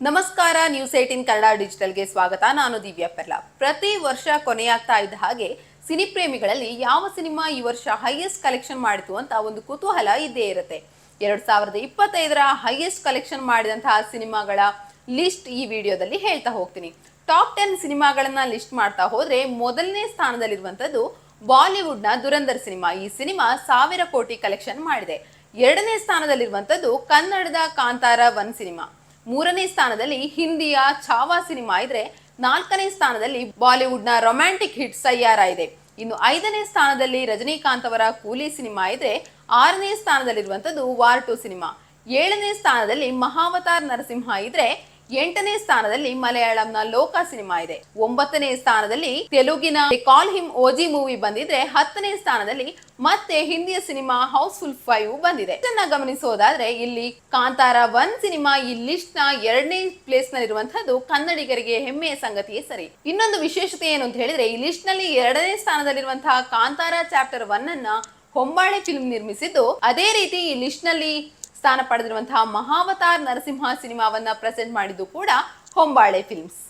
ನಮಸ್ಕಾರ ನ್ಯೂಸ್ 18 ಕನ್ನಡ ಡಿಜಿಟಲ್ಗೆ ಸ್ವಾಗತ. ನಾನು ದಿವ್ಯಾ ಪೆರ್ಲಾ. ಪ್ರತಿ ವರ್ಷ ಕೊನೆಯಾಗ್ತಾ ಇದ್ದ ಹಾಗೆ ಸಿನಿ ಪ್ರೇಮಿಗಳಲ್ಲಿ ಯಾವ ಸಿನಿಮಾ ಈ ವರ್ಷ ಹೈಯೆಸ್ಟ್ ಕಲೆಕ್ಷನ್ ಮಾಡಿತು ಅಂತ ಒಂದು ಕುತೂಹಲ ಇದ್ದೇ ಇರುತ್ತೆ. 2025ರ ಹೈಯೆಸ್ಟ್ ಕಲೆಕ್ಷನ್ ಮಾಡಿದಂತಹ ಸಿನಿಮಾಗಳ ಲಿಸ್ಟ್ ಈ ವಿಡಿಯೋದಲ್ಲಿ ಹೇಳ್ತಾ ಹೋಗ್ತೀನಿ. ಟಾಪ್ 10 ಸಿನಿಮಾಗಳನ್ನ ಲಿಸ್ಟ್ ಮಾಡ್ತಾ ಹೋದ್ರೆ ಮೊದಲನೇ ಸ್ಥಾನದಲ್ಲಿರುವಂತದ್ದು ಬಾಲಿವುಡ್ನ ದುರಂದರ್ ಸಿನಿಮಾ. ಈ ಸಿನಿಮಾ 1000 ಕೋಟಿ ಕಲೆಕ್ಷನ್ ಮಾಡಿದೆ. ಎರಡನೇ ಸ್ಥಾನದಲ್ಲಿರುವಂತದ್ದು ಕನ್ನಡದ ಕಾಂತಾರ 1 ಸಿನಿಮಾ. ಮೂರನೇ ಸ್ಥಾನದಲ್ಲಿ ಹಿಂದಿಯ ಛಾವಾ ಸಿನಿಮಾ ಇದ್ರೆ, ನಾಲ್ಕನೇ ಸ್ಥಾನದಲ್ಲಿ ಬಾಲಿವುಡ್ನ ರೊಮ್ಯಾಂಟಿಕ್ ಹಿಟ್ ಸಯ್ಯಾರ ಇದೆ. ಇನ್ನು 5ನೇ ಸ್ಥಾನದಲ್ಲಿ ರಜನಿಕಾಂತ್ ಅವರ ಕೂಲಿ ಸಿನಿಮಾ ಇದ್ರೆ, 6ನೇ ಸ್ಥಾನದಲ್ಲಿರುವಂತದ್ದು ವಾರ್ 2 ಸಿನಿಮಾ. 7ನೇ ಸ್ಥಾನದಲ್ಲಿ ಮಹಾವತಾರ್ ನರಸಿಂಹ ಇದ್ರೆ, 8ನೇ ಸ್ಥಾನದಲ್ಲಿ ಮಲಯಾಳಂನ ಲೋಕ ಸಿನಿಮಾ ಇದೆ. 9ನೇ ಸ್ಥಾನದಲ್ಲಿ ತೆಲುಗಿನ ಕಾಲ್ ಹಿಮ್ ಓಜಿ ಮೂವಿ ಬಂದಿದ್ರೆ, 10ನೇ ಸ್ಥಾನದಲ್ಲಿ ಮತ್ತೆ ಹಿಂದಿಯ ಸಿನಿಮಾ ಹೌಸ್ಫುಲ್ 5 ಬಂದಿದೆ. ಇದನ್ನ ಗಮನಿಸೋದಾದ್ರೆ ಇಲ್ಲಿ ಕಾಂತಾರ 1 ಸಿನಿಮಾ ಈ ಲಿಸ್ಟ್ ನ 2ನೇ ಪ್ಲೇಸ್ ನಲ್ಲಿರುವಂತದ್ದು ಕನ್ನಡಿಗರಿಗೆ ಹೆಮ್ಮೆಯ ಸಂಗತಿಯೇ ಸರಿ. ಇನ್ನೊಂದು ವಿಶೇಷತೆ ಏನು ಅಂತ ಹೇಳಿದ್ರೆ, ಈ ಲಿಸ್ಟ್ ನಲ್ಲಿ 2ನೇ ಸ್ಥಾನದಲ್ಲಿರುವಂತಹ ಕಾಂತಾರ ಚಾಪ್ಟರ್ 1 ಅನ್ನ ಹೊಂಬಾಳೆ ಫಿಲ್ಮ್ ನಿರ್ಮಿಸಿದ್ದು, ಅದೇ ರೀತಿ ಈ ಲಿಸ್ಟ್ ನಲ್ಲಿ ಸ್ಥಾನ ಪಡೆದಿರುವಂತಹ ಮಹಾವತಾರ್ ನರಸಿಂಹ ಸಿನಿಮಾವನ್ನ ಪ್ರೆಸೆಂಟ್ ಮಾಡಿದ್ದು ಕೂಡ ಹೊಂಬಾಳೆ ಫಿಲ್ಮ್ಸ್.